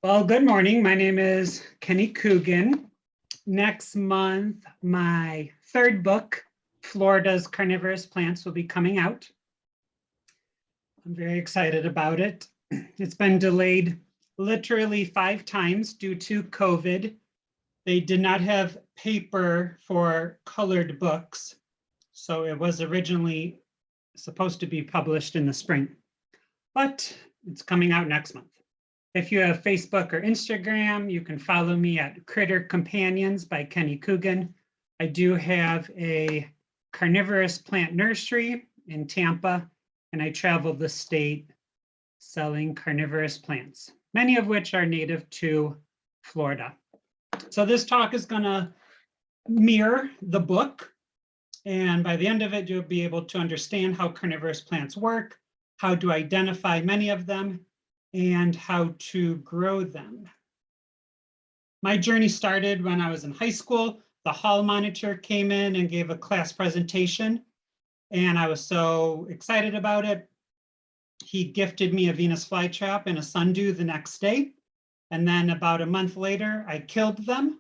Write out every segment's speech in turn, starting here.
Well, good morning. My name is Kenny Coogan. Next month, my third book, Florida's Carnivorous Plants, will be coming out. I'm very excited about it. It's been delayed literally 5 times due to COVID. They did not have paper for colored books, so it was originally supposed to be published in the spring, but it's coming out next month. If you have Facebook or Instagram, you can follow me at Critter Companions by Kenny Coogan. I do have a carnivorous plant nursery in Tampa, and I travel the state selling carnivorous plants, many of which are native to Florida. So this talk is going to mirror the book, and by the end of it, you'll be able to understand how carnivorous plants work, how to identify many of them, and how to grow them. My journey started when I was in high school. The hall monitor came in and gave a class presentation, and I was so excited about it. He gifted me a Venus flytrap and a sundew the next day. And then about a month later, I killed them.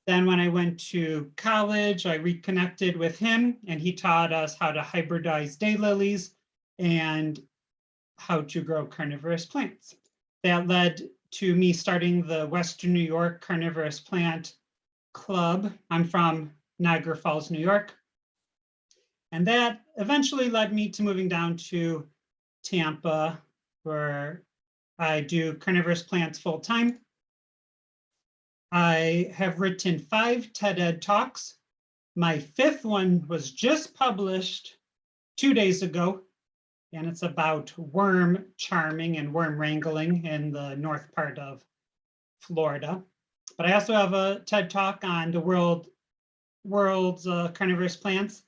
Then when I went to college, I reconnected with him, and he taught us how to hybridize daylilies and how to grow carnivorous plants. That led to me starting the Western New York Carnivorous Plant Club. I'm from Niagara Falls, New York. And that eventually led me to moving down to Tampa, where I do carnivorous plants full time. I have written 5 TED Ed talks. My 5th one was just published 2 days ago, and it's about worm charming and worm wrangling in the north part of Florida. But I also have a TED talk on the world's carnivorous plants.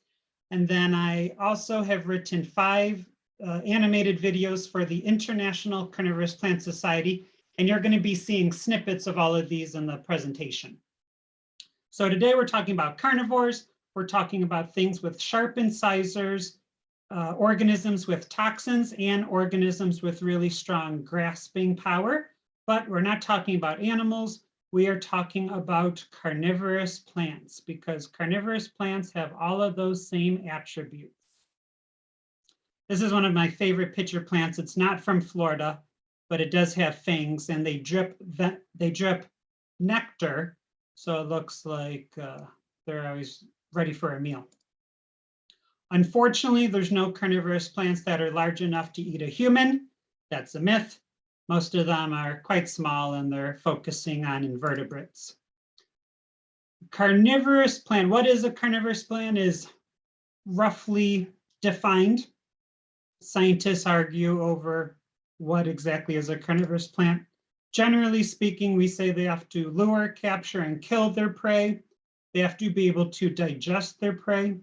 And then I also have written 5 animated videos for the International Carnivorous Plant Society. And you're going to be seeing snippets of all of these in the presentation. So today we're talking about carnivores. We're talking about things with sharp incisors, organisms with toxins, and organisms with really strong grasping power. But we're not talking about animals. We are talking about carnivorous plants, because carnivorous plants have all of those same attributes. This is one of my favorite pitcher plants. It's not from Florida, but it does have fangs, and they drip nectar, so it looks like they're always ready for a meal. Unfortunately, there's no carnivorous plants that are large enough to eat a human. That's a myth. Most of them are quite small, and they're focusing on invertebrates. Carnivorous plant, what is a carnivorous plant, is roughly defined. Scientists argue over what exactly is a carnivorous plant. Generally speaking, we say they have to lure, capture, and kill their prey. They have to be able to digest their prey,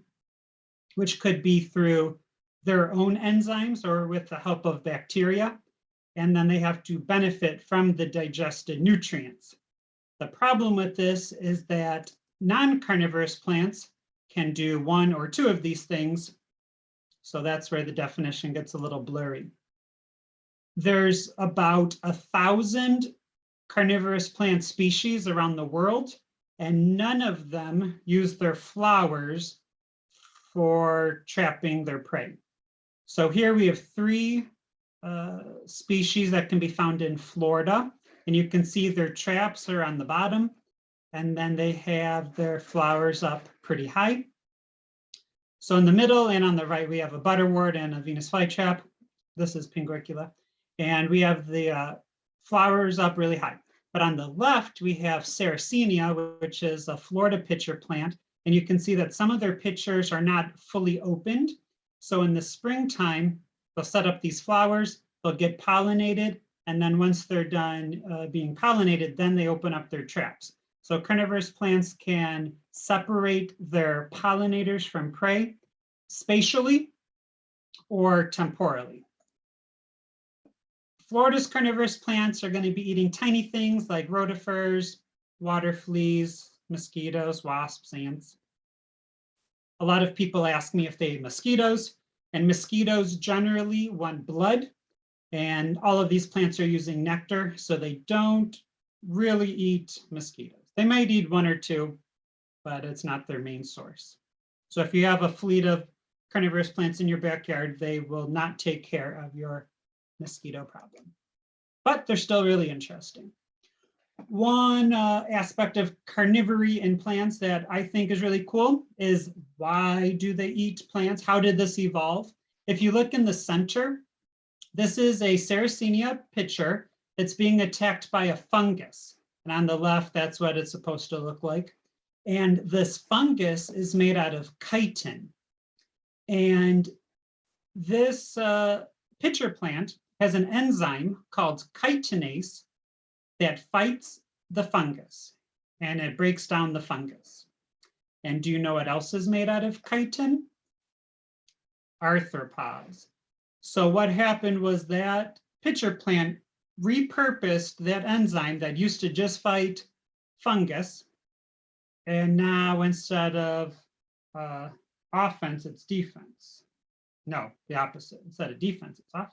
which could be through their own enzymes or with the help of bacteria. And then they have to benefit from the digested nutrients. The problem with this is that non-carnivorous plants can do 1 or 2 of these things. So that's where the definition gets a little blurry. There's about 1,000 carnivorous plant species around the world, and none of them use their flowers for trapping their prey. So here we have 3 species that can be found in Florida, and you can see their traps are on the bottom, and then they have their flowers up pretty high. So in the middle and on the right, we have a butterwort and a Venus flytrap. This is Pinguicula. And we have the flowers up really high. But on the left, we have Sarracenia, which is a Florida pitcher plant. And you can see that some of their pitchers are not fully opened. So in the springtime, they'll set up these flowers, they'll get pollinated, and then once they're done being pollinated, then they open up their traps. So carnivorous plants can separate their pollinators from prey spatially or temporally. Florida's carnivorous plants are going to be eating tiny things like rotifers, water fleas, mosquitoes, wasps, ants. A lot of people ask me if they eat mosquitoes, and mosquitoes generally want blood, and all of these plants are using nectar, so they don't really eat mosquitoes. They might eat one or two, but it's not their main source. So if you have a fleet of carnivorous plants in your backyard, they will not take care of your mosquito problem. But they're still really interesting. One aspect of carnivory in plants that I think is really cool is why do they eat plants? How did this evolve? If you look in the center, this is a Sarracenia pitcher that's being attacked by a fungus. And on the left, that's what it's supposed to look like. And this fungus is made out of chitin. And this pitcher plant has an enzyme called chitinase that fights the fungus, and it breaks down the fungus. And do you know what else is made out of chitin? Arthropods. So what happened was that pitcher plant repurposed that enzyme that used to just fight fungus, and now instead of offense, it's defense. No, the opposite. Instead of defense, it's offense.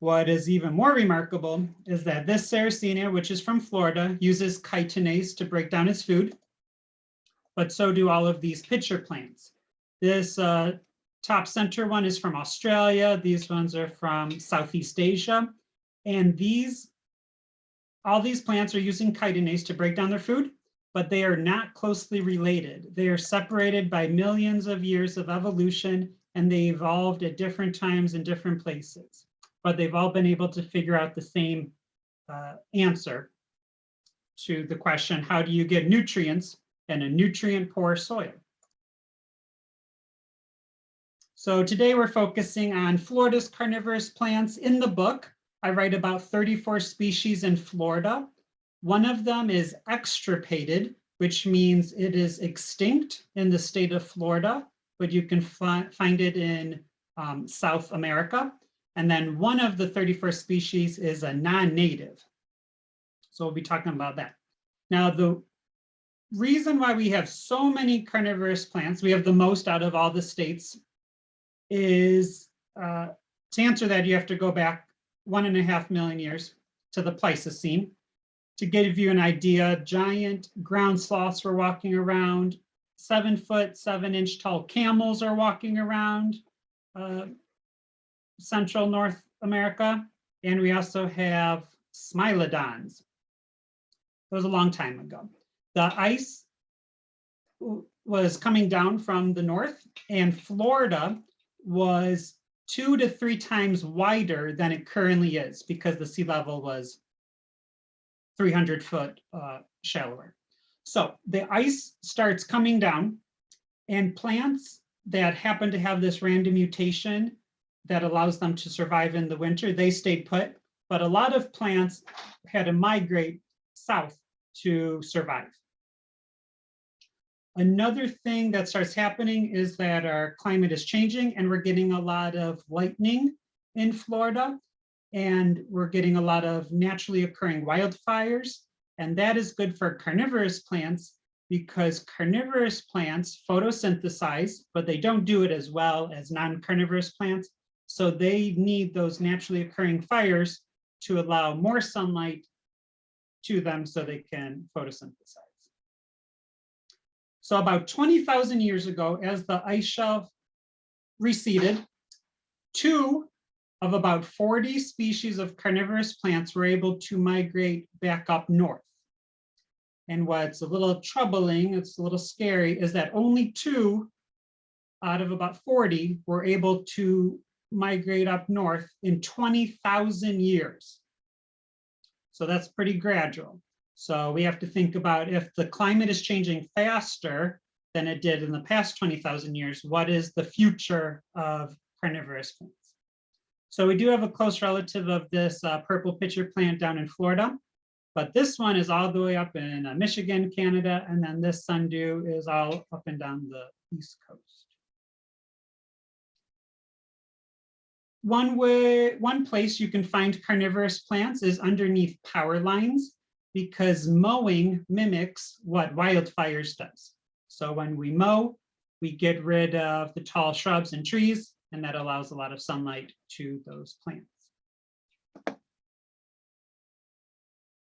What is even more remarkable is that this Sarracenia, which is from Florida, uses chitinase to break down its food, but so do all of these pitcher plants. This top center one is from Australia. These ones are from Southeast Asia. And all these plants are using chitinase to break down their food, but they are not closely related. They are separated by millions of years of evolution, and they evolved at different times in different places. But they've all been able to figure out the same answer to the question, how do you get nutrients in a nutrient-poor soil? So today we're focusing on Florida's carnivorous plants. In the book, I write about 34 species in Florida. One of them is extirpated, which means it is extinct in the state of Florida, but you can find it in South America. And then one of the 34 species is a non-native. So we'll be talking about that. Now, the reason why we have so many carnivorous plants, we have the most out of all the states, is to answer that, you have to go back 1.5 million years to the Pleistocene. To give you an idea, giant ground sloths were walking around, 7-foot, 7-inch tall camels are walking around Central North America, and we also have smilodons. That was a long time ago. The ice was coming down from the north, and Florida was 2 to 3 times wider than it currently is because the sea level was 300 foot shallower. So the ice starts coming down, and plants that happen to have this random mutation that allows them to survive in the winter, they stayed put, but a lot of plants had to migrate south to survive. Another thing that starts happening is that our climate is changing, and we're getting a lot of lightning in Florida, and we're getting a lot of naturally occurring wildfires, and that is good for carnivorous plants because carnivorous plants photosynthesize, but they don't do it as well as non-carnivorous plants. So they need those naturally occurring fires to allow more sunlight to them so they can photosynthesize. So about 20,000 years ago, as the ice shelf receded, 2 of about 40 species of carnivorous plants were able to migrate back up north. And what's a little troubling, it's a little scary, is that only 2 out of about 40 were able to migrate up north in 20,000 years. So that's pretty gradual. So we have to think about if the climate is changing faster than it did in the past 20,000 years, what is the future of carnivorous plants? So we do have a close relative of this purple pitcher plant down in Florida, but this one is all the way up in Michigan, Canada, and then this sundew is all up and down the East Coast. One place you can find carnivorous plants is underneath power lines, because mowing mimics what wildfires does. So when we mow, we get rid of the tall shrubs and trees, and that allows a lot of sunlight to those plants.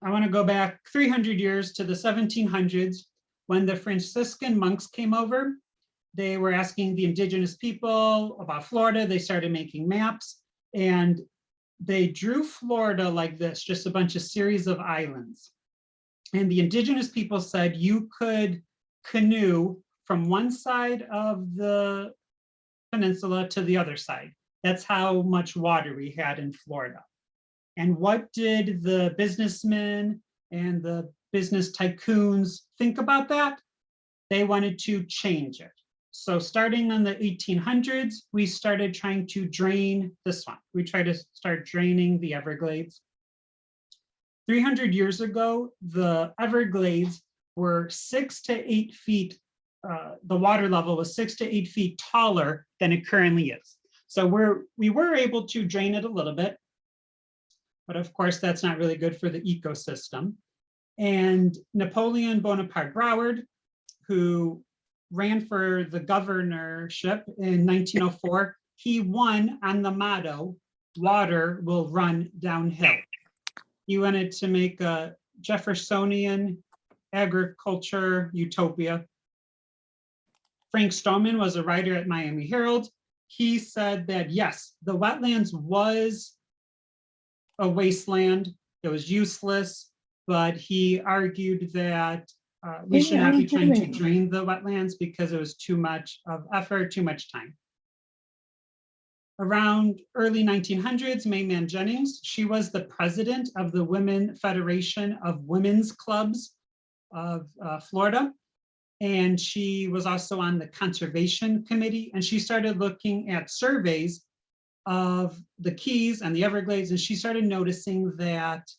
I want to go back 300 years to the 1700s when the Franciscan monks came over. They were asking the indigenous people about Florida. They started making maps, and they drew Florida like this, just a bunch of series of islands. And the indigenous people said you could canoe from one side of the peninsula to the other side. That's how much water we had in Florida. And what did the businessmen and the business tycoons think about that? They wanted to change it. So starting in the 1800s, we started trying to drain the swamp. We tried to start draining the Everglades. 300 years ago, the Everglades were 6 to 8 feet, the water level was 6 to 8 feet taller than it currently is. So we were able to drain it a little bit, but of course that's not really good for the ecosystem. And Napoleon Bonaparte Broward, who ran for the governorship in 1904, he won on the motto, water will run downhill. He wanted to make a Jeffersonian agriculture utopia. Frank Stoneman was a writer at Miami Herald. He said that yes, the wetlands was a wasteland, it was useless, but he argued that we should not be trying to drain the wetlands because it was too much of effort, too much time. Around early 1900s, Mayman Jennings, she was the president of the Women Federation of Women's Clubs of Florida. And she was also on the Conservation Committee. And she started looking at surveys of the Keys and the Everglades. And she started noticing that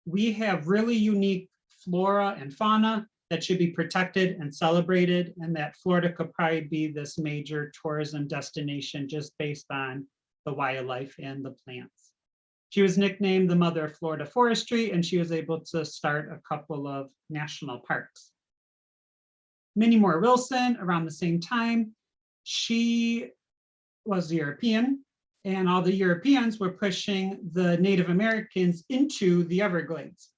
we have really unique flora and fauna that should be protected and celebrated, and that Florida could probably be this major tourism destination just based on the wildlife and the plants. She was nicknamed the mother of Florida forestry, and she was able to start a couple of national parks. Minnie Moore Wilson, around the same time, she was European, and all the Europeans were pushing the Native Americans into the Everglades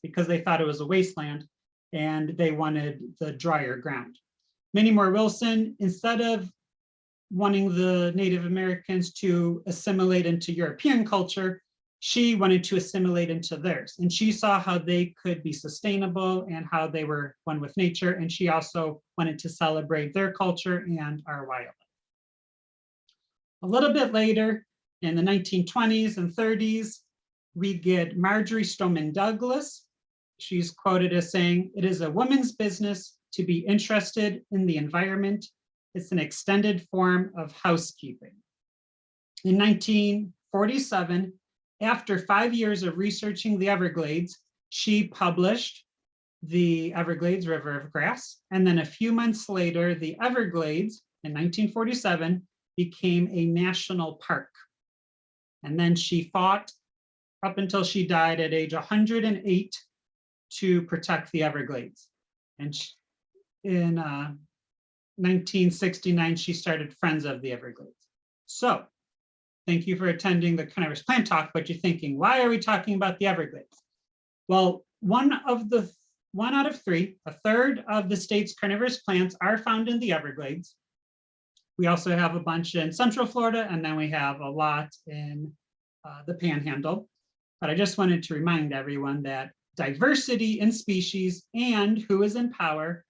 because they thought it was a wasteland and they wanted the drier ground. Minnie Moore Wilson, instead of wanting the Native Americans to assimilate into European culture, she wanted to assimilate into theirs. And she saw how they could be sustainable and how they were one with nature. And she also wanted to celebrate their culture and our wildlife. A little bit later, in the 1920s and 30s, we get Marjorie Stoneman Douglas. She's quoted as saying, "It is a woman's business to be interested in the environment. It's an extended form of housekeeping." In 1947, after 5 years of researching the Everglades, she published The Everglades River of Grass. And then a few months later, the Everglades in 1947 became a national park. And then she fought up until she died at age 108 to protect the Everglades. And in 1969, she started Friends of the Everglades. So thank you for attending the Carnivorous Plant Talk, but you're thinking, why are we talking about the Everglades? Well, one out of three, a third of the state's carnivorous plants are found in the Everglades. We also have a bunch in Central Florida, and then we have a lot in the Panhandle. But I just wanted to remind everyone that diversity in species and who is in power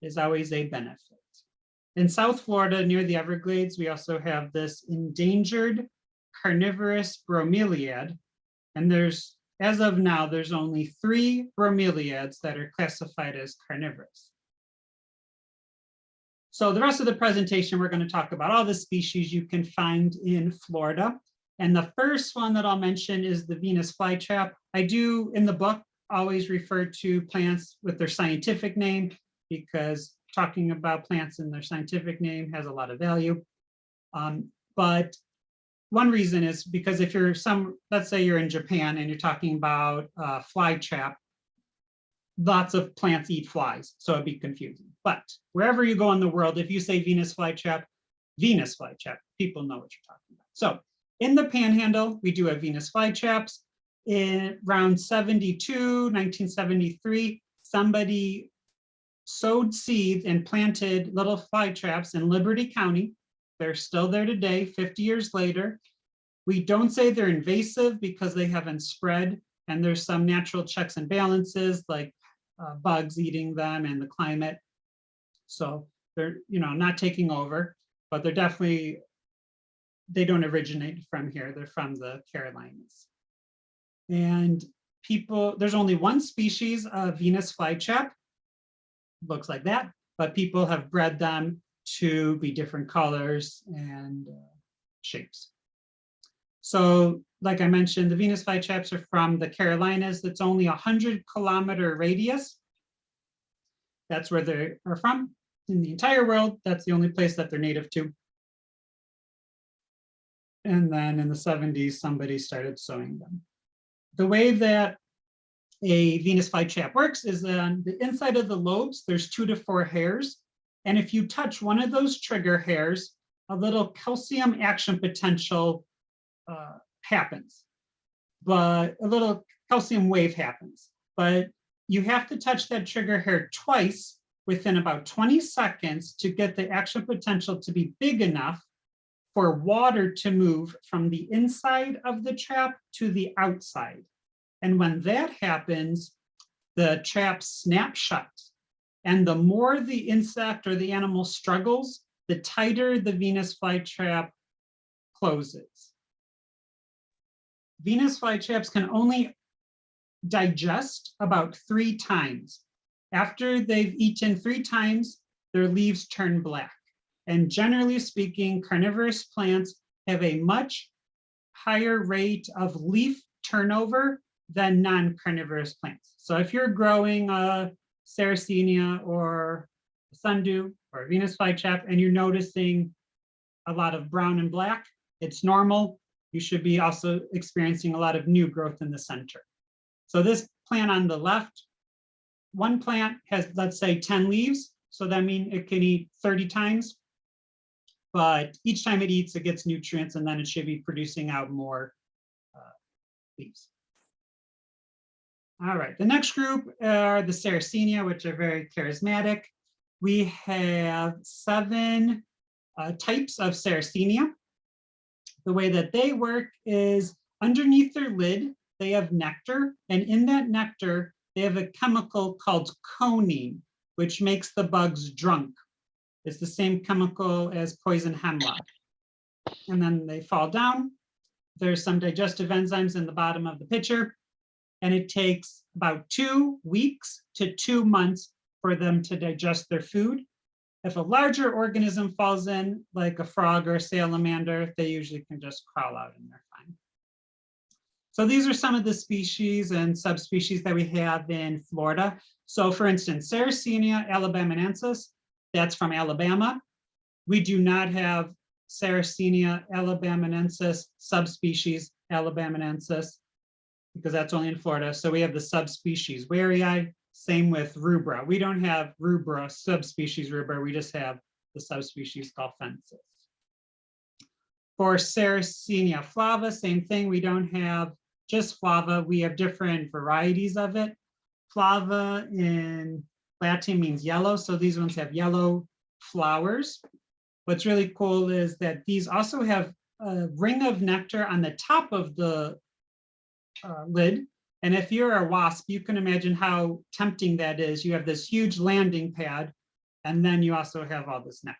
is always a benefit. In South Florida, near the Everglades, we also have this endangered carnivorous bromeliad. And as of now, there's only 3 bromeliads that are classified as carnivorous. So the rest of the presentation, we're going to talk about all the species you can find in Florida. And the first one that I'll mention is the Venus flytrap. I do, in the book, always refer to plants with their scientific name because talking about plants in their scientific name has a lot of value. But one reason is because if you're let's say you're in Japan and you're talking about flytrap, lots of plants eat flies, so it'd be confusing. But wherever you go in the world, if you say Venus flytrap, people know what you're talking about. So in the Panhandle, we do have Venus flytraps. in around 1973, somebody sowed seeds and planted little fly traps in Liberty County. They're still there today, 50 years later. We don't say they're invasive because they haven't spread, and there's some natural checks and balances like bugs eating them and the climate. So they're, not taking over, but they're definitely, they don't originate from here. They're from the Carolinas. And there's only one species of Venus flytrap, looks like that, but people have bred them to be different colors and shapes. So like I mentioned, the Venus flytraps are from the Carolinas. It's only 100-kilometer radius. That's where they are from. In the entire world, that's the only place that they're native to. And then in the 70s, somebody started sowing them. The way that a Venus flytrap works is on the inside of the lobes, there's 2 to 4 hairs. And if you touch one of those trigger hairs, a little calcium action potential happens, but a little calcium wave happens. But you have to touch that trigger hair twice within about 20 seconds to get the action potential to be big enough for water to move from the inside of the trap to the outside. And when that happens, the trap snaps shut. And the more the insect or the animal struggles, the tighter the Venus flytrap closes. Venus flytraps can only digest about 3 times. After they've eaten 3 times, their leaves turn black. And generally speaking, carnivorous plants have a much higher rate of leaf turnover than non-carnivorous plants. So if you're growing a Sarracenia or a sundew or a Venus flytrap and you're noticing a lot of brown and black, it's normal. You should be also experiencing a lot of new growth in the center. So this plant on the left, one plant has, let's say, 10 leaves. So that means it can eat 30 times. But each time it eats, it gets nutrients, and then it should be producing out more leaves. All right, the next group are the Sarracenia, which are very charismatic. We have 7 types of Sarracenia. The way that they work is underneath their lid, they have nectar, and in that nectar, they have a chemical called choline, which makes the bugs drunk. It's the same chemical as poison hemlock. And then they fall down. There's some digestive enzymes in the bottom of the pitcher, and it takes about 2 weeks to 2 months for them to digest their food. If a larger organism falls in, like a frog or a salamander, they usually can just crawl out and they're fine. So these are some of the species and subspecies that we have in Florida. So for instance, Sarracenia alabamenensis, that's from Alabama. We do not have Sarracenia alabamenensis subspecies alabamenensis because that's only in Florida. So we have the subspecies warei. Same with rubra. We don't have rubra, subspecies rubra. We just have the subspecies galfensis. For Sarracenia flava, same thing. We don't have just flava. We have different varieties of it. Flava in Latin means yellow. So these ones have yellow flowers. What's really cool is that these also have a ring of nectar on the top of the lid. And if you're a wasp, you can imagine how tempting that is. You have this huge landing pad, and then you also have all this nectar.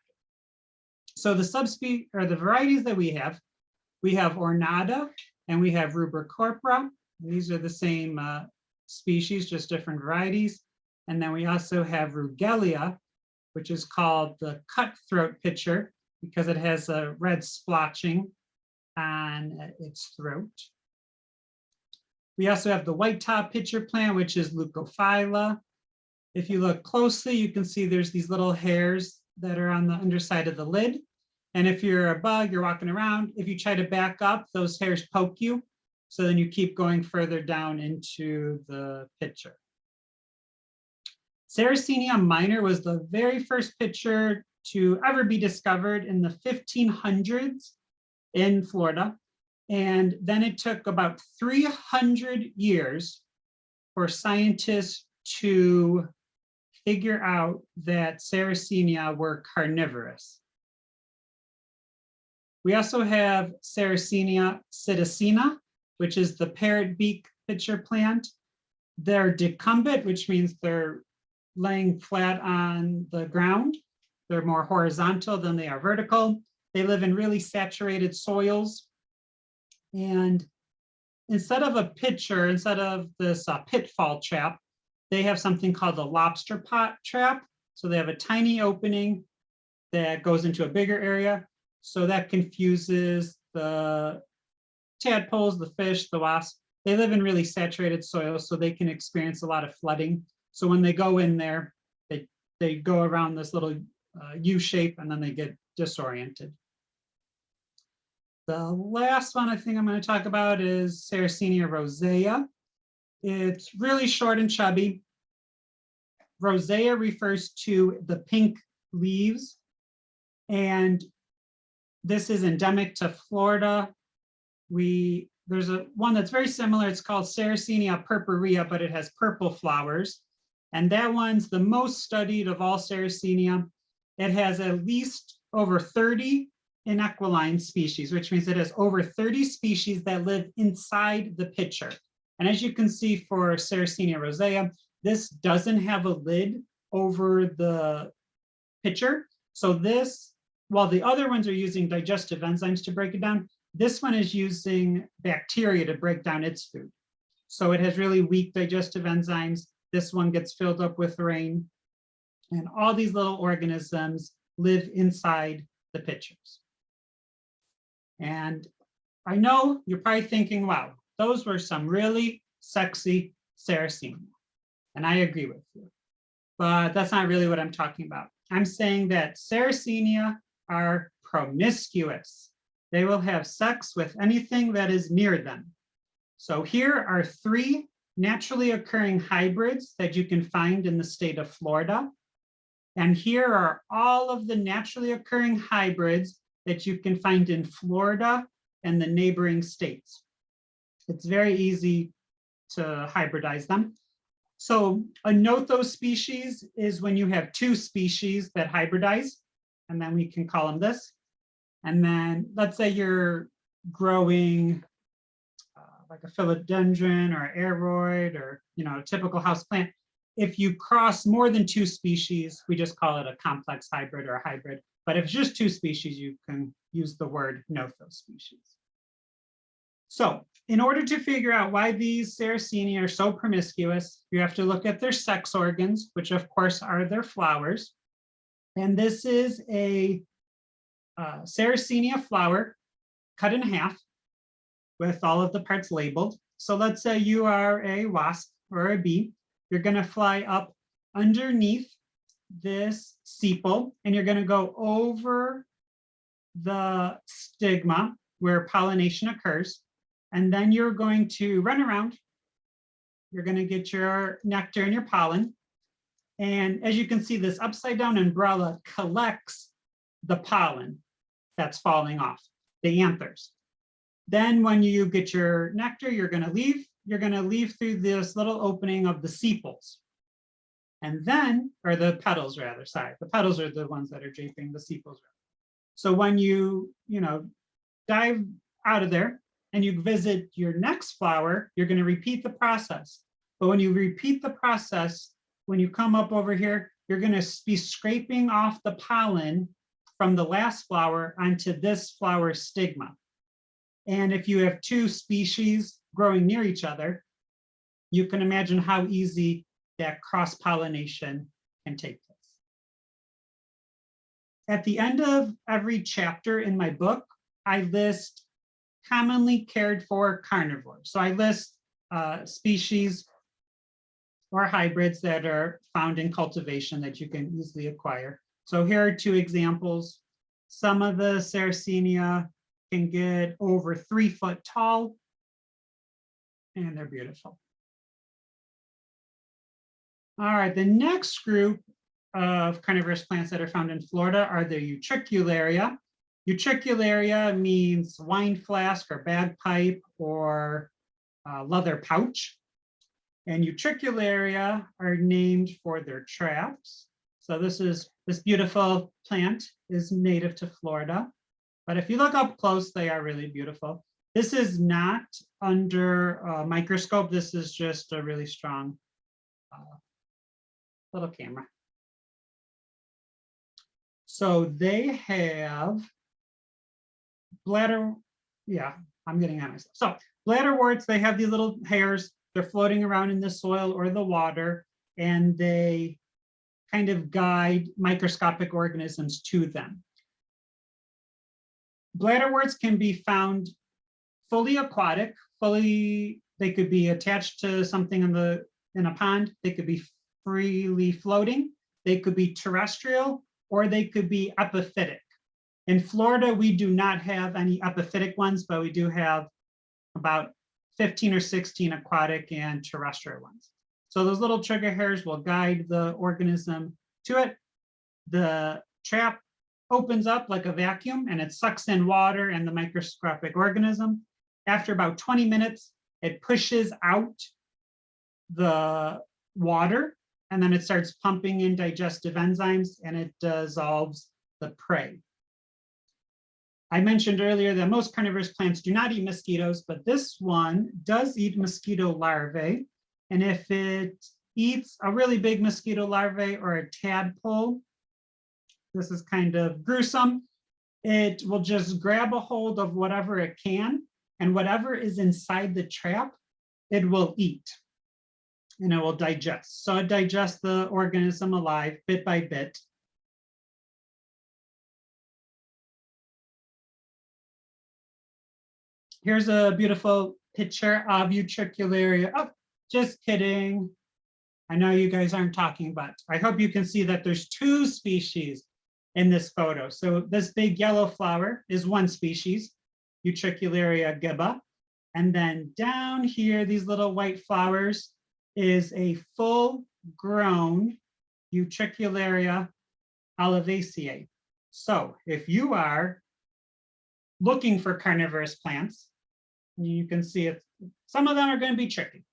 So the subspecies or the varieties that we have ornata and we have rubricorpora. These are the same species, just different varieties. And then we also have rugelia, which is called the cutthroat pitcher because it has a red splotching on its throat. We also have the white top pitcher plant, which is Leucophylla. If you look closely, you can see there's these little hairs that are on the underside of the lid. And if you're a bug, you're walking around, if you try to back up, those hairs poke you. So then you keep going further down into the pitcher. Sarracenia minor was the very first pitcher to ever be discovered in the 1500s in Florida. And then it took about 300 years for scientists to figure out that Sarracenia were carnivorous. We also have Sarracenia psittacina, which is the parrotbeak pitcher plant. They're decumbent, which means they're laying flat on the ground. They're more horizontal than they are vertical. They live in really saturated soils. And instead of a pitcher, instead of this pitfall trap, they have something called a lobster pot trap. So they have a tiny opening that goes into a bigger area. So that confuses the tadpoles, the fish, the wasps. They live in really saturated soil, so they can experience a lot of flooding. So when they go in there, they go around this little U shape and then they get disoriented. The last one I think I'm going to talk about is Sarracenia rosea. It's really short and chubby. Rosea refers to the pink leaves, and this is endemic to Florida. There's one that's very similar. It's called Sarracenia purpurea, but it has purple flowers. And that one's the most studied of all Sarracenia. It has at least over 30 inequiline species, which means it has over 30 species that live inside the pitcher. And as you can see for Sarracenia rosea, this doesn't have a lid over the pitcher. So this, while the other ones are using digestive enzymes to break it down, this one is using bacteria to break down its food. So it has really weak digestive enzymes. This one gets filled up with rain. And all these little organisms live inside the pitchers. And I know you're probably thinking, wow, those were some really sexy Sarracenia. And I agree with you. But that's not really what I'm talking about. I'm saying that Sarracenia are promiscuous. They will have sex with anything that is near them. So here are 3 naturally occurring hybrids that you can find in the state of Florida. And here are all of the naturally occurring hybrids that you can find in Florida and the neighboring states. It's very easy to hybridize them. So a nothos species is when you have 2 species that hybridize, and then we can call them this. And then let's say you're growing like a philodendron or aeroid or a typical house plant. If you cross more than 2 species, we just call it a complex hybrid or a hybrid. But if it's just 2 species, you can use the word nothos species. So in order to figure out why these Sarracenia are so promiscuous, you have to look at their sex organs, which of course are their flowers. And this is a Sarracenia flower cut in half with all of the parts labeled. So let's say you are a wasp or a bee. You're going to fly up underneath this sepal, and you're going to go over the stigma where pollination occurs. And then you're going to run around. You're going to get your nectar and your pollen. And as you can see, this upside down umbrella collects the pollen that's falling off, the anthers. Then when you get your nectar, you're going to leave. You're going to leave through this little opening of the sepals. And then, or the petals rather, sorry, the petals are the ones that are draping the sepals. So when you dive out of there and you visit your next flower, you're going to repeat the process. But when you repeat the process, when you come up over here, you're going to be scraping off the pollen from the last flower onto this flower stigma. And if you have 2 species growing near each other, you can imagine how easy that cross-pollination can take place. At the end of every chapter in my book, I list commonly cared for carnivores. So I list species or hybrids that are found in cultivation that you can easily acquire. So here are 2 examples. Some of the Sarracenia can get over 3 foot tall, and they're beautiful. All right, the next group of carnivorous plants that are found in Florida are the Utricularia. Utricularia means wine flask or bagpipe or leather pouch. And utricularia are named for their traps. So this beautiful plant is native to Florida. But if you look up close, they are really beautiful. This is not under a microscope. This is just a really strong little camera. So they have bladder, yeah, I'm getting at myself. So bladderworts, they have these little hairs. They're floating around in the soil or the water, and they kind of guide microscopic organisms to them. Bladderworts can be found fully aquatic, they could be attached to something in a pond, they could be freely floating, they could be terrestrial, or they could be epiphytic. In Florida, we do not have any epiphytic ones, but we do have about 15 or 16 aquatic and terrestrial ones. So those little trigger hairs will guide the organism to it. The trap opens up like a vacuum and it sucks in water and the microscopic organism. After about 20 minutes, it pushes out the water and then it starts pumping in digestive enzymes and it dissolves the prey. I mentioned earlier that most carnivorous plants do not eat mosquitoes, but this one does eat mosquito larvae. And if it eats a really big mosquito larvae or a tadpole, this is kind of gruesome, it will just grab a hold of whatever it can, and whatever is inside the trap, it will eat and it will digest. So it digests the organism alive bit by bit. Here's a beautiful picture of Utricularia. Oh, just kidding. I know you guys aren't talking, but I hope you can see that there's two species in this photo. So this big yellow flower is one species, Utricularia gibba. And then down here, these little white flowers is a full-grown Utricularia olivaceae. So if you are looking for carnivorous plants, you can see it. Some of them are going to be tricky.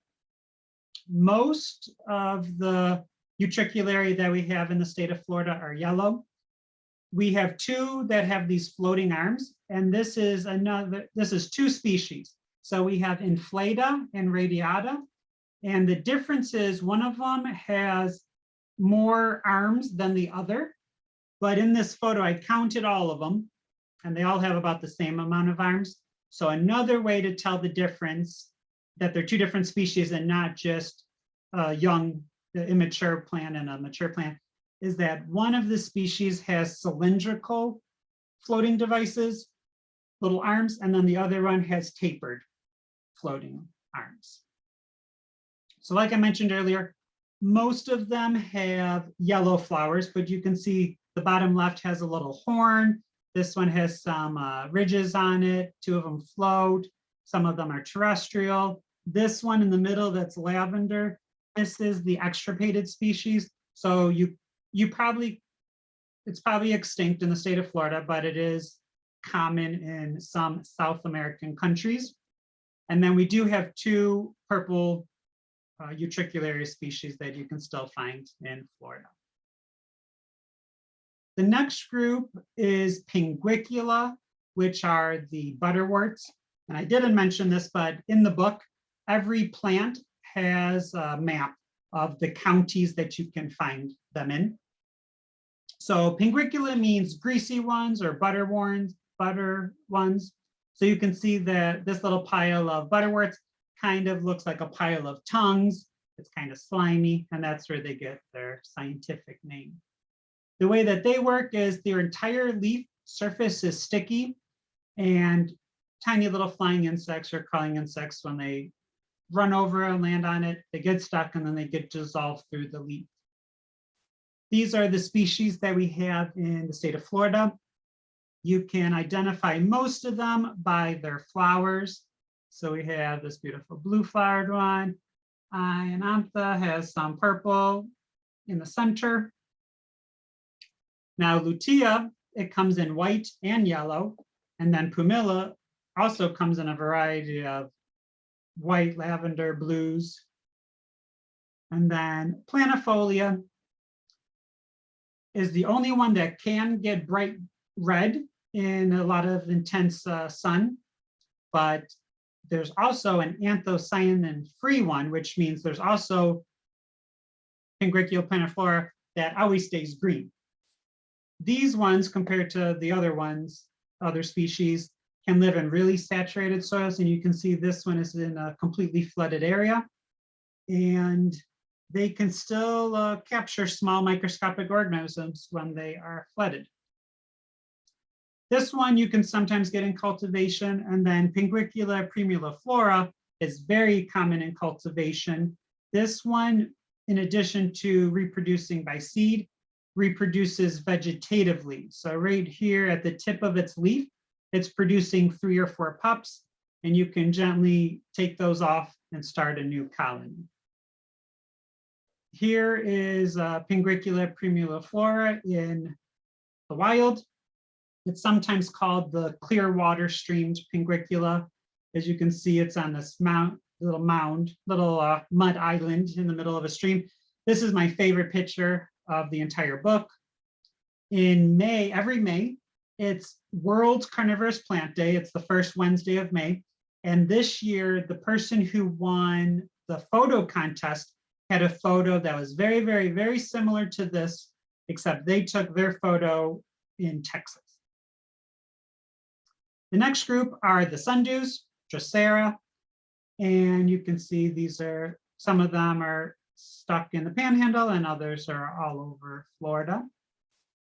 Most of the Utricularia that we have in the state of Florida are yellow. We have two that have these floating arms, and this is two species. So we have inflata and radiata, and the difference is one of them has more arms than the other, but in this photo I counted all of them, and they all have about the same amount of arms. So another way to tell the difference, that they're two different species and not just a young, immature plant and a mature plant, is that one of the species has cylindrical floating devices, little arms, and then the other one has tapered floating arms. So like I mentioned earlier, most of them have yellow flowers, but you can see the bottom left has a little horn. This one has some ridges on it. Two of them float. Some of them are terrestrial. This one in the middle that's lavender, this is the extirpated species. So it's probably extinct in the state of Florida, but it is common in some South American countries. And then we do have two purple Utricularia species that you can still find in Florida. The next group is Pinguicula, which are the butterworts. And I didn't mention this, but in the book, every plant has a map of the counties that you can find them in. So Pinguicula means greasy ones or butter ones. So you can see that this little pile of butterworts kind of looks like a pile of tongues. It's kind of slimy, and that's where they get their scientific name. The way that they work is their entire leaf surface is sticky, and tiny little flying insects or crawling insects, when they run over and land on it, they get stuck and then they get dissolved through the leaf. These are the species that we have in the state of Florida. You can identify most of them by their flowers. So we have this beautiful blue flowered one. Ionantha has some purple in the center. Now Lutea it comes in white and yellow. And then pumila also comes in a variety of white, lavender, blues. And then planifolia is the only one that can get bright red in a lot of intense sun, but there's also an anthocyanin-free one, which means there's also Pingricula planiflora that always stays green. These ones, compared to the other ones, other species, can live in really saturated soils, and you can see this one is in a completely flooded area, and they can still capture small microscopic organisms when they are flooded. This one you can sometimes get in cultivation, and then Pingricula primuliflora is very common in cultivation. This one, in addition to reproducing by seed, reproduces vegetatively. So right here at the tip of its leaf, it's producing 3 or 4 pups, and you can gently take those off and start a new colony. Here is Pingricula primuliflora in the wild. It's sometimes called the clear water streamed Pingricula. As you can see, it's on this little mud island in the middle of a stream. This is my favorite picture of the entire book. In May, every May, it's World Carnivorous Plant Day. It's the first Wednesday of May. And this year, the person who won the photo contest had a photo that was very, very, very similar to this, except they took their photo in Texas. The next group are the sundews, Drosera, and you can see these are, some of them are stuck in the panhandle and others are all over Florida.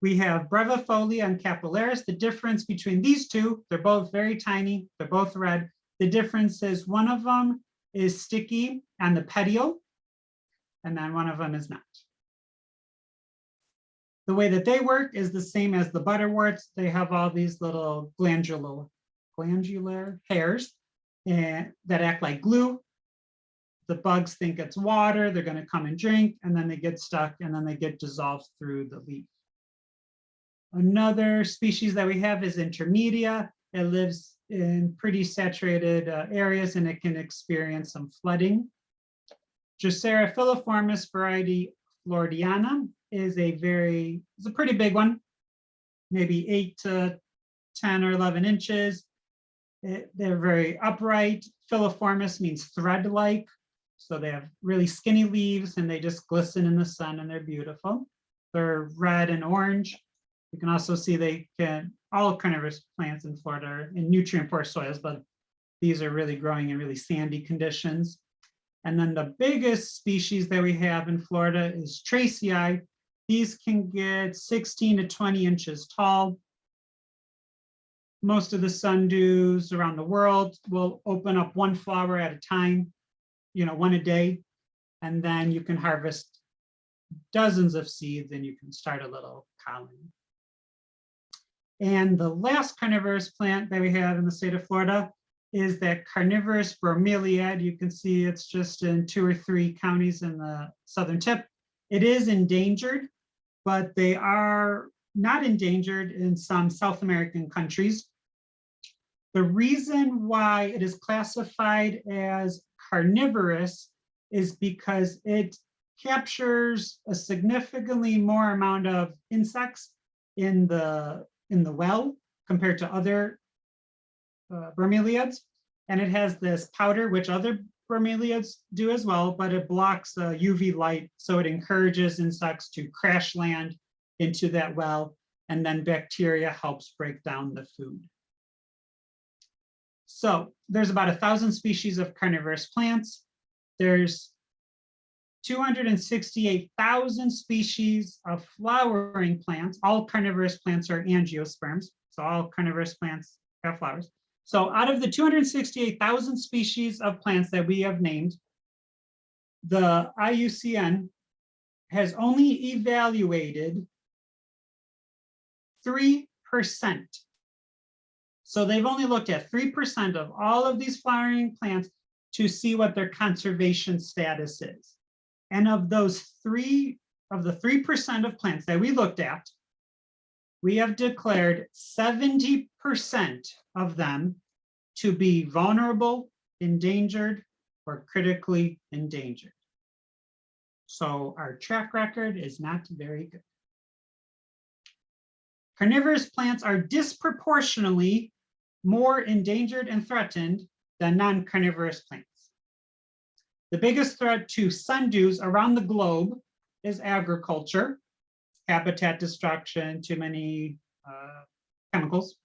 We have brevifolia and capillaris. The difference between these two, they're both very tiny, they're both red. The difference is one of them is sticky on the petiole, and then one of them is not. The way that they work is the same as the butterworts. They have all these little glandular hairs that act like glue. The bugs think it's water, they're going to come and drink, and then they get stuck, and then they get dissolved through the leaf. Another species that we have is Intermedia. It lives in pretty saturated areas, and it can experience some flooding. Drosera filiformis variety floridiana is a pretty big one, maybe 8 to 10 or 11 inches. They're very upright. Filiformis means thread-like, so they have really skinny leaves and they just glisten in the sun and they're beautiful. They're red and orange. You can also see all carnivorous plants in Florida are in nutrient-poor soils, but these are really growing in really sandy conditions. And then the biggest species that we have in Florida is Tracei. These can get 16 to 20 inches tall. Most of the sundews around the world will open up one flower at a time, one a day, and then you can harvest dozens of seeds and you can start a little colony. And the last carnivorous plant that we have in the state of Florida is that Carnivorous bromeliad. You can see it's just in 2 or 3 counties in the southern tip. It is endangered, but they are not endangered in some South American countries. The reason why it is classified as carnivorous is because it captures a significantly more amount of insects in the well compared to other bromeliads, and it has this powder, which other bromeliads do as well, but it blocks UV light, so it encourages insects to crash land into that well, and then bacteria helps break down the food. So there's about 1,000 species of carnivorous plants. There's 268,000 species of flowering plants. All carnivorous plants are angiosperms, so all carnivorous plants have flowers. So out of the 268,000 species of plants that we have named, the IUCN has only evaluated 3%. So they've only looked at 3% of all of these flowering plants to see what their conservation status is. And of those 3% of plants that we looked at, we have declared 70% of them to be vulnerable, endangered, or critically endangered. So our track record is not very good. Carnivorous plants are disproportionately more endangered and threatened than non-carnivorous plants. The biggest threat to sundews around the globe is agriculture, habitat destruction, too many chemicals.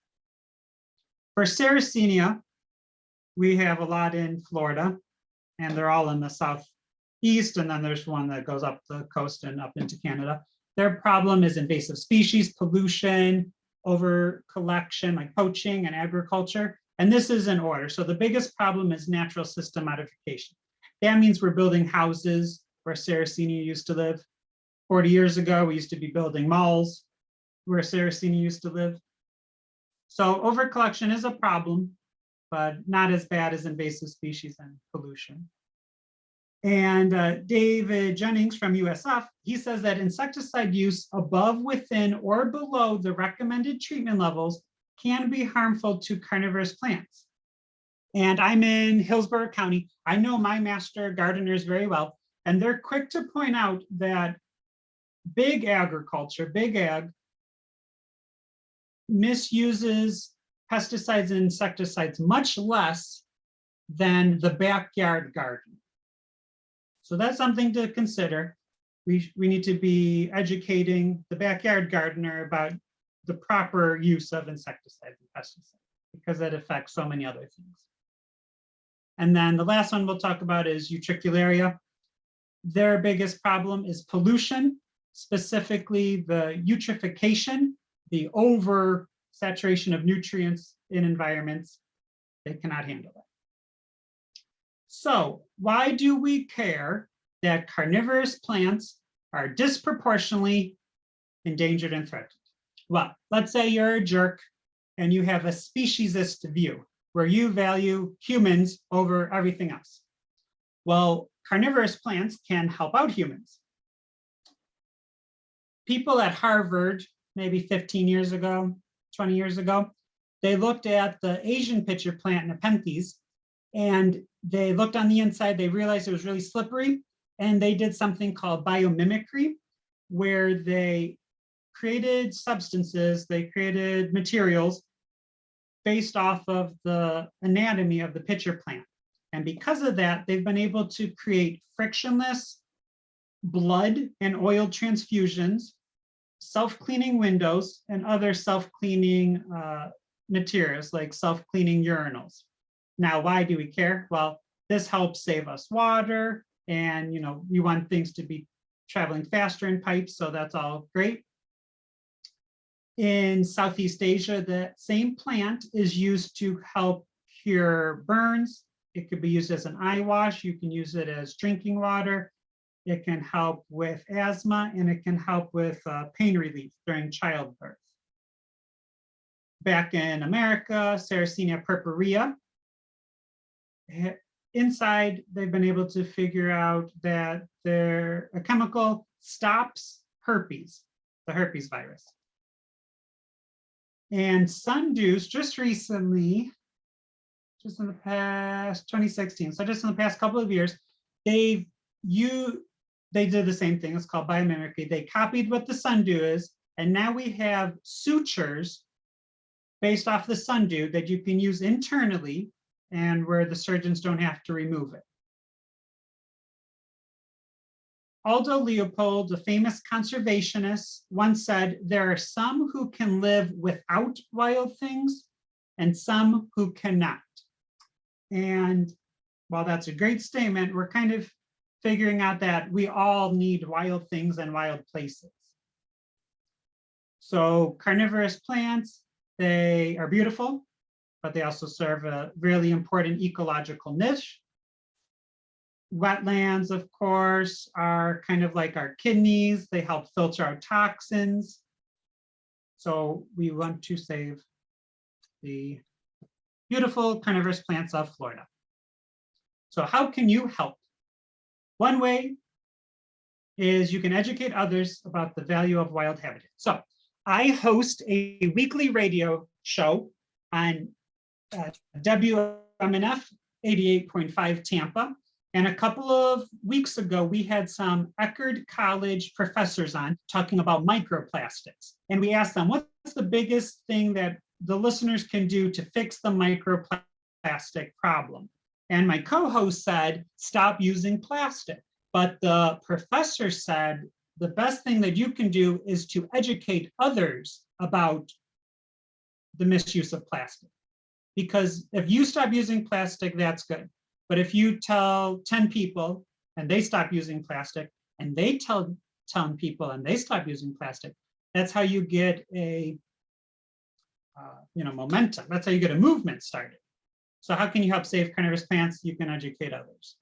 For Sarracenia, we have a lot in Florida, and they're all in the southeast, and then there's one that goes up the coast and up into Canada. Their problem is invasive species, pollution, over collection, like poaching and agriculture. And this is in order. So the biggest problem is natural system modification. That means we're building houses where Sarracenia used to live. 40 years ago, we used to be building malls where Sarracenia used to live. So over collection is a problem, but not as bad as invasive species and pollution. And David Jennings from USF, he says that insecticide use above, within, or below the recommended treatment levels can be harmful to carnivorous plants. And I'm in Hillsborough County. I know my master gardeners very well, and they're quick to point out that big agriculture, big ag, misuses pesticides and insecticides much less than the backyard garden. So that's something to consider. We need to be educating the backyard gardener about the proper use of insecticides and pesticides, because it affects so many other things. And then the last one we'll talk about is Utricularia. Their biggest problem is pollution, specifically the eutrophication, the oversaturation of nutrients in environments. They cannot handle it. So why do we care that carnivorous plants are disproportionately endangered and threatened? Well, let's say you're a jerk and you have a speciesist view where you value humans over everything else. Well, carnivorous plants can help out humans. People at Harvard, maybe 15 years ago, 20 years ago, they looked at the Asian pitcher plant Nepenthes, and they looked on the inside, they realized it was really slippery, and they did something called biomimicry, where they created substances, they created materials based off of the anatomy of the pitcher plant. And because of that, they've been able to create frictionless blood and oil transfusions, self-cleaning windows, and other self-cleaning materials like self-cleaning urinals. Now, why do we care? Well, this helps save us water, and we want things to be traveling faster in pipes, so that's all great. In Southeast Asia, the same plant is used to help cure burns. It could be used as an eye wash. You can use it as drinking water. It can help with asthma, and it can help with pain relief during childbirth. Back in America, Sarracenia purpurea. Inside, they've been able to figure out that a chemical stops herpes, the herpes virus. And sundews just recently, just in the past 2016, so just in the past couple of years, they did the same thing. It's called biomimicry. They copied what the sundew is, and now we have sutures based off the sundew that you can use internally, and where the surgeons don't have to remove it. Aldo Leopold, the famous conservationist, once said, there are some who can live without wild things and some who cannot. And while that's a great statement, we're kind of figuring out that we all need wild things and wild places. So carnivorous plants, they are beautiful, but they also serve a really important ecological niche. Wetlands, of course, are kind of like our kidneys. They help filter out toxins. So we want to save the beautiful carnivorous plants of Florida. So how can you help? One way is you can educate others about the value of wild habitat. So I host a weekly radio show on WMNF 88.5 Tampa. And a couple of weeks ago, we had some Eckerd College professors on talking about microplastics. And we asked them, what's the biggest thing that the listeners can do to fix the microplastic problem? And my co-host said, stop using plastic. But the professor said, the best thing that you can do is to educate others about the misuse of plastic. Because if you stop using plastic, that's good. But if you tell 10 people and they stop using plastic, and they tell 10 people and they stop using plastic, that's how you get a momentum. That's how you get a movement started. So how can you help save carnivorous plants? You can educate others.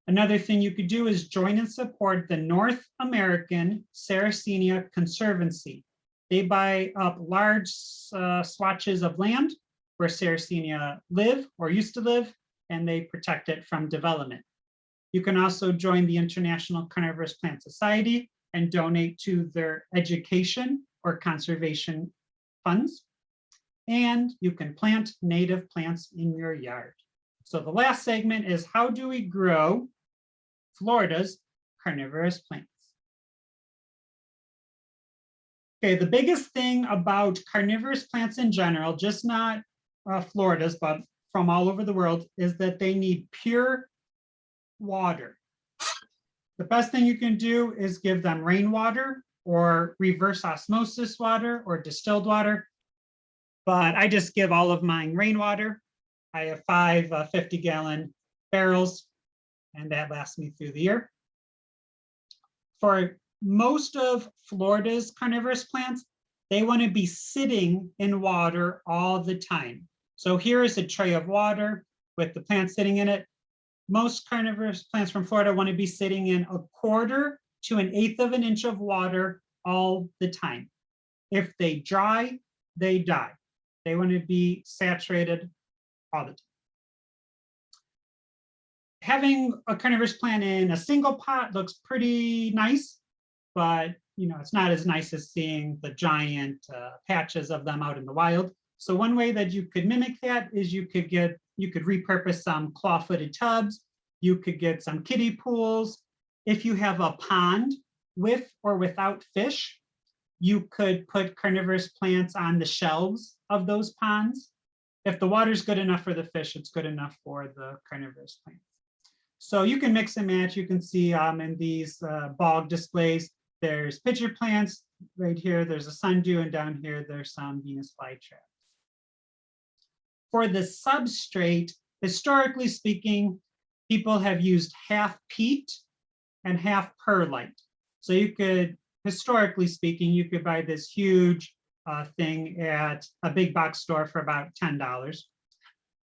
Another thing you could do is join and support the North American Sarracenia Conservancy. They buy up large swatches of land where Sarracenia live or used to live, and they protect it from development. You can also join the International Carnivorous Plant Society and donate to their education or conservation funds. And you can plant native plants in your yard. So the last segment is, how do we grow Florida's carnivorous plants? Okay, the biggest thing about carnivorous plants in general, just not Florida's, but from all over the world, is that they need pure water. The best thing you can do is give them rainwater or reverse osmosis water or distilled water. But I just give all of mine rainwater. I have 5 50-gallon barrels, and that lasts me through the year. For most of Florida's carnivorous plants, they want to be sitting in water all the time. So here is a tray of water with the plant sitting in it. Most carnivorous plants from Florida want to be sitting in 1/4 to 1/8 of an inch of water all the time. If they dry, they die. They want to be saturated all the time. Having a carnivorous plant in a single pot looks pretty nice, but it's not as nice as seeing the giant patches of them out in the wild. So one way that you could mimic that is you could repurpose some claw-footed tubs. You could get some kiddie pools. If you have a pond with or without fish, you could put carnivorous plants on the shelves of those ponds. If the water's good enough for the fish, it's good enough for the carnivorous plants. So you can mix and match. You can see in these bog displays, there's pitcher plants right here. There's a sundew, and down here, there's some Venus flytraps. For the substrate, historically speaking, people have used half peat and half perlite. So you could, historically speaking, you could buy this huge thing at a big box store for about $10.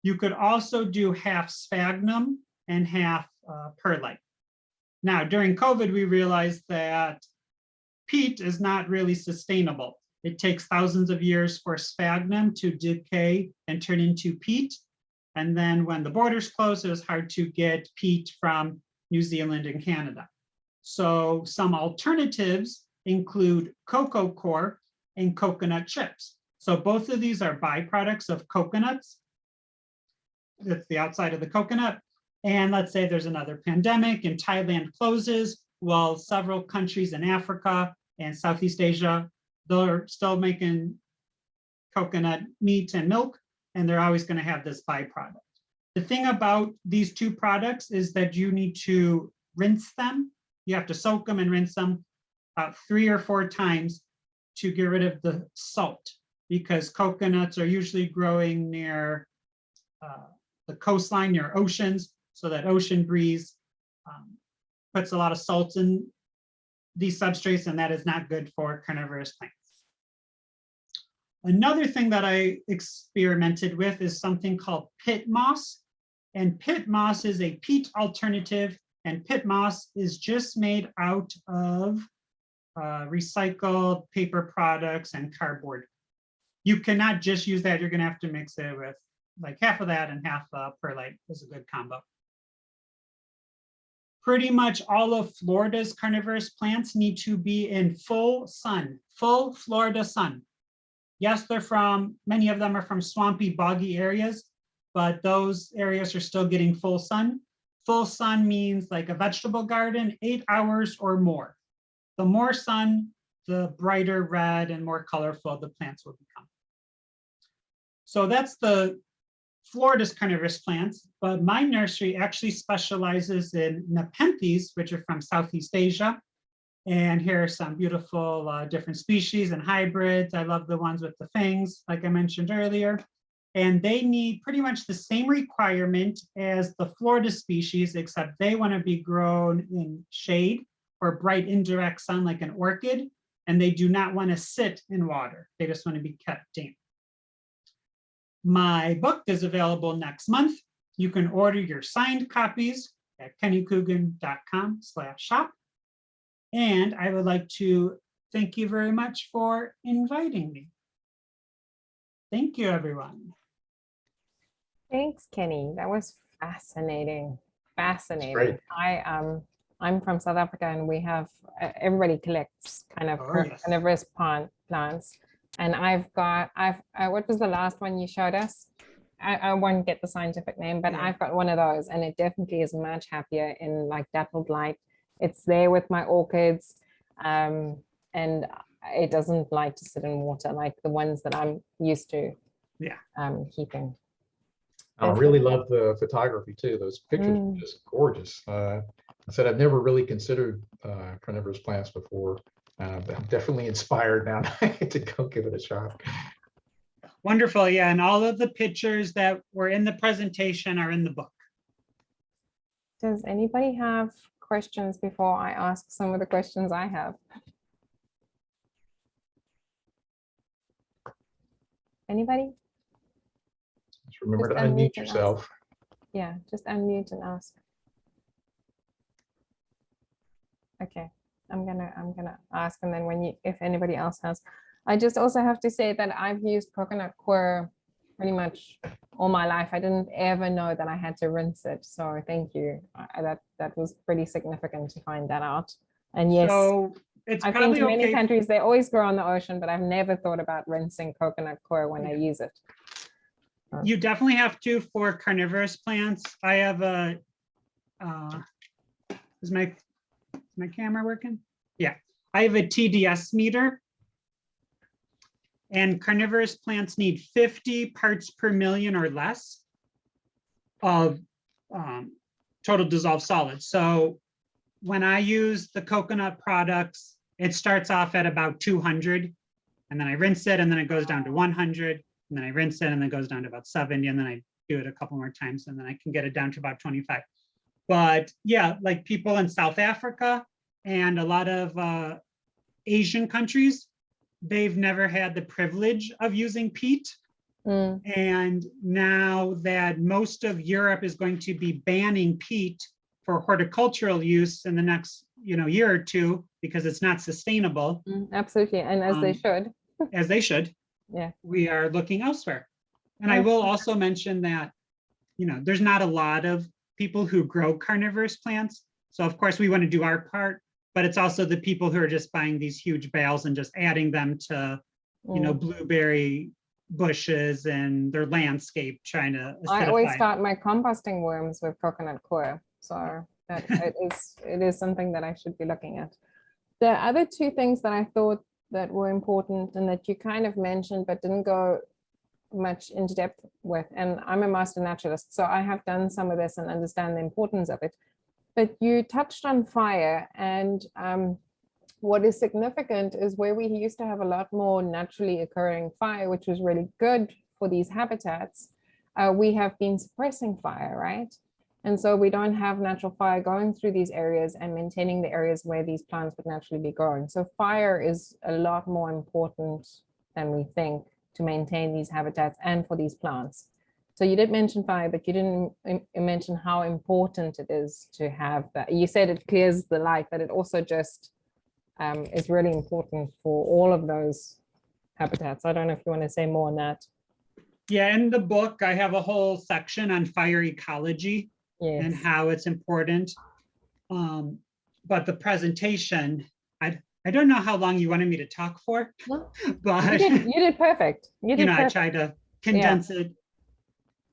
You could also do half sphagnum and half perlite. Now, during COVID, we realized that peat is not really sustainable. It takes thousands of years for sphagnum to decay and turn into peat. And then when the borders closed, it was hard to get peat from New Zealand and Canada. So some alternatives include cocoa core and coconut chips. So both of these are byproducts of coconuts. It's the outside of the coconut. And let's say there's another pandemic and Thailand closes, while several countries in Africa and Southeast Asia, they're still making coconut meat and milk, and they're always going to have this byproduct. The thing about these two products is that you need to rinse them. You have to soak them and rinse them about 3 or 4 times to get rid of the salt, because coconuts are usually growing near the coastline, near oceans, so that ocean breeze puts a lot of salt in these substrates, and that is not good for carnivorous plants. Another thing that I experimented with is something called pit moss. And pit moss is a peat alternative, and pit moss is just made out of recycled paper products and cardboard. You cannot just use that. You're going to have to mix it with like half of that and half perlite is a good combo. pretty much all of Florida's carnivorous plants need to be in full sun, full Florida sun. Yes, many of them are from swampy, boggy areas, but those areas are still getting full sun. Full sun means like a vegetable garden, 8 hours or more. The more sun, the brighter red and more colorful the plants will become. So that's the Florida's carnivorous plants, but my nursery actually specializes in nepenthes, which are from Southeast Asia. And here are some beautiful different species and hybrids. I love the ones with the fangs, like I mentioned earlier. And they need pretty much the same requirement as the Florida species, except they want to be grown in shade or bright indirect sun like an orchid, and they do not want to sit in water. They just want to be kept damp. My book is available next month. You can order your signed copies at kennycoogan.com/shop. And I would like to thank you very much for inviting me. Thank you, everyone. Thanks, Kenny. That was fascinating. Fascinating. I'm from South Africa, and we have everybody collects kind of carnivorous plants. And what was the last one you showed us? I won't get the scientific name, but I've got one of those, and it definitely is much happier in like dappled light. It's there with my orchids, and it doesn't like to sit in water like the ones that I'm used to keeping. I really love the photography too. Those pictures are just gorgeous. I said I've never really considered carnivorous plants before. I'm definitely inspired now to go give it a shot. Wonderful, yeah, and all of the pictures that were in the presentation are in the book. Does anybody have questions before I ask some of the questions I have? Anybody? Just remember to unmute yourself. Yeah, just unmute and ask. Okay, I'm gonna ask, and then if anybody else has. I just also have to say that I've used coconut coir pretty much all my life. I didn't ever know that I had to rinse it. So thank you. That was pretty significant to find that out. And yes, so it's I've been to many countries, they always grow on the ocean, but I've never thought about rinsing coconut coir when I use it. You definitely have to for carnivorous plants. I have a, is my camera working? Yeah, I have a TDS meter. And carnivorous plants need 50 parts per million or less of total dissolved solids. So when I use the coconut products, it starts off at about 200, and then I rinse it, and then it goes down to 100, and then I rinse it, and then it goes down to about 70, and then I do it a couple more times, and then I can get it down to about 25. But yeah, like people in South Africa and a lot of Asian countries, they've never had the privilege of using peat. And now that most of Europe is going to be banning peat for horticultural use in the next year or two because it's not sustainable. Absolutely, and as they should. As they should. Yeah. We are looking elsewhere. And I will also mention that there's not a lot of people who grow carnivorous plants. So of course we want to do our part, but it's also the people who are just buying these huge bales and just adding them to, blueberry bushes and their landscape, trying to acidify. I always start my composting worms with coconut coir, so that it is something that I should be looking at. The other two things that I thought that were important and that you kind of mentioned but didn't go much into depth with, and I'm a master naturalist, so I have done some of this and understand the importance of it. But you touched on fire, and what is significant is where we used to have a lot more naturally occurring fire, which was really good for these habitats, we have been suppressing fire, right? And so we don't have natural fire going through these areas and maintaining the areas where these plants would naturally be growing. So fire is a lot more important than we think to maintain these habitats and for these plants. So you did mention fire, but you didn't mention how important it is to have that. You said it clears the light, but it also just is really important for all of those habitats. I don't know if you want to say more on that. Yeah, in the book, I have a whole section on fire ecology and how it's important. But the presentation, I don't know how long you wanted me to talk for, No, but you did perfect. You did I perfect. try to condense it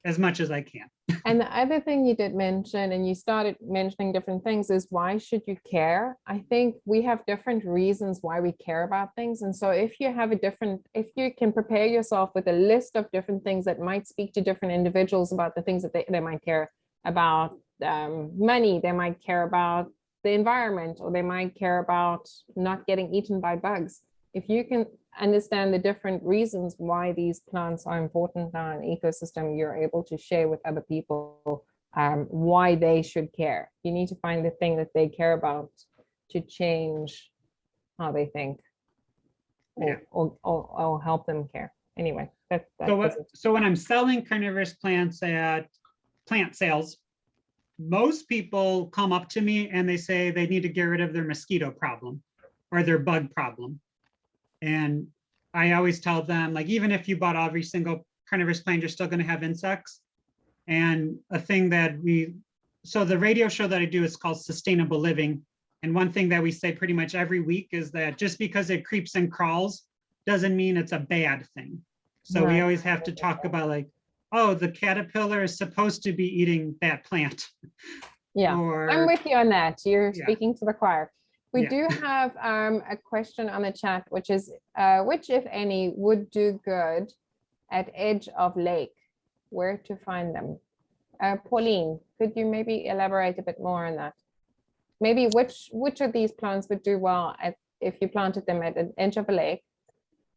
as much as I can. And the other thing you did mention, and you started mentioning different things, is why should you care? I think we have different reasons why we care about things. And so if you have if you can prepare yourself with a list of different things that might speak to different individuals about the things that they might care about, money, they might care about the environment, or they might care about not getting eaten by bugs. If you can understand the different reasons why these plants are important in an ecosystem, you're able to share with other people why they should care. You need to find the thing that they care about to change how they think, or help them care. Anyway, so when I'm selling carnivorous plants at plant sales, most people come up to me and they say they need to get rid of their mosquito problem or their bug problem. And I always tell them, like, even if you bought every single carnivorous plant, you're still going to have insects. And a thing that so the radio show that I do is called Sustainable Living. And one thing that we say pretty much every week is that just because it creeps and crawls doesn't mean it's a bad thing. So we always have to talk about, like, oh, the caterpillar is supposed to be eating that plant. Yeah, I'm with you on that. You're speaking to the choir. We do have a question on the chat, which is, which, if any, would do good at edge of lake? Where to find them? Pauline, could you maybe elaborate a bit more on that? Maybe which of these plants would do well if you planted them at an edge of a lake?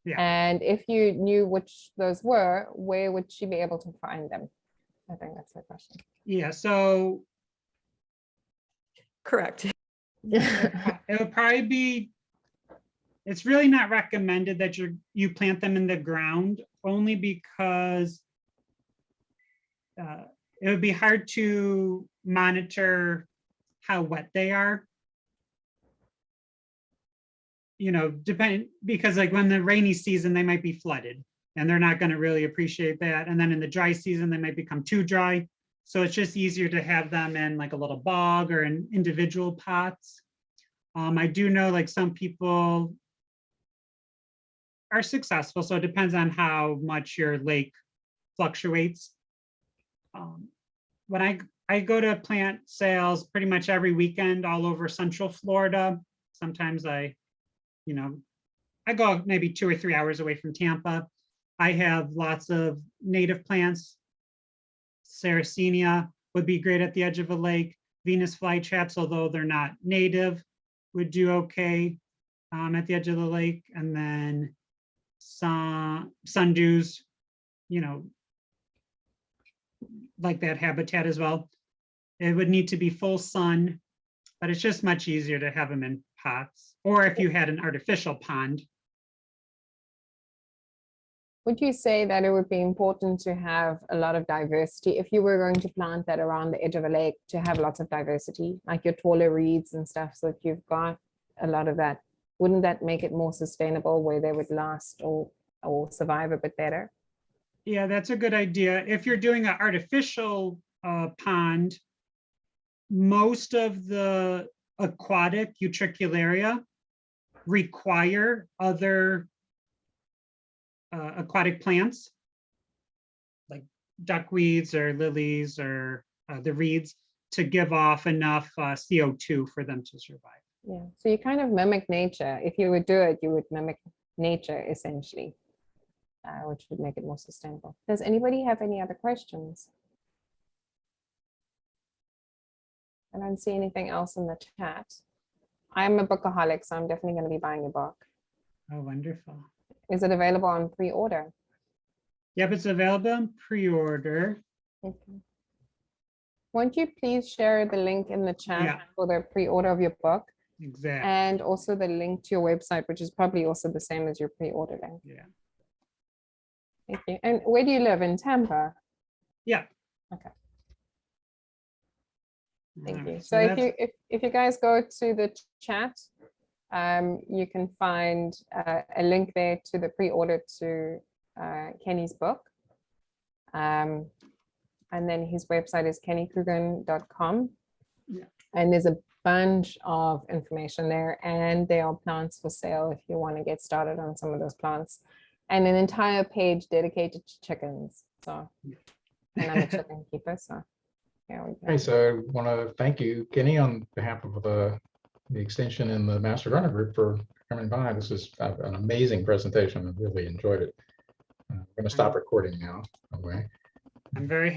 Yeah. And if you knew which those were, where would she be able to find them? I think that's the question. Yeah, so correct. it would probably be, it's really not recommended that you plant them in the ground, only because it would be hard to monitor how wet they are. Because like when the rainy season, they might be flooded and they're not going to really appreciate that. And then in the dry season, they might become too dry. So it's just easier to have them in like a little bog or in individual pots. I do know like some people are successful, so it depends on how much your lake fluctuates. When I go to plant sales pretty much every weekend all over Central Florida. Sometimes I go maybe 2 or 3 hours away from Tampa. I have lots of native plants. Sarracenia would be great at the edge of a lake. Venus flytraps, although they're not native, would do okay at the edge of the lake. And then sundews, like that habitat as well. It would need to be full sun, but it's just much easier to have them in pots, or if you had an artificial pond. Would you say that it would be important to have a lot of diversity if you were going to plant that around the edge of a lake, to have lots of diversity, like your taller reeds and stuff, so that you've got a lot of that? Wouldn't that make it more sustainable, where they would last or survive a bit better? Yeah, that's a good idea. If you're doing an artificial pond, most of the aquatic utricularia require other aquatic plants like duckweeds or lilies or the reeds to give off enough CO2 for them to survive. Yeah, so you kind of mimic nature. If you would do it, you would mimic nature essentially, which would make it more sustainable. Does anybody have any other questions? I don't see anything else in the chat. I'm a bookaholic, so I'm definitely going to be buying a book. Oh, wonderful. Is it available on pre-order? Yep, it's available on pre-order. Okay. Won't you please share the link in the chat for the pre-order of your book? Exactly. And also the link to your website, which is probably also the same as your pre-order link. Yeah. Thank you. And where do you live? In Tampa? Yeah. Okay. Thank you. Right, So if you guys go to the chat, you can find a link there to the pre-order to Kenny's book. And then his website is kennycoogan.com. Yeah. And there's a bunch of information there, and there are plants for sale if you want to get started on some of those plants, and an entire page dedicated to chickens. So, and I'm a chicken keeper, so there we go. Okay, so I want to thank you, Kenny, on behalf of the extension and the Master Runner Group for coming by. This is an amazing presentation. I really enjoyed it. I'm going to stop recording now. Okay. I'm very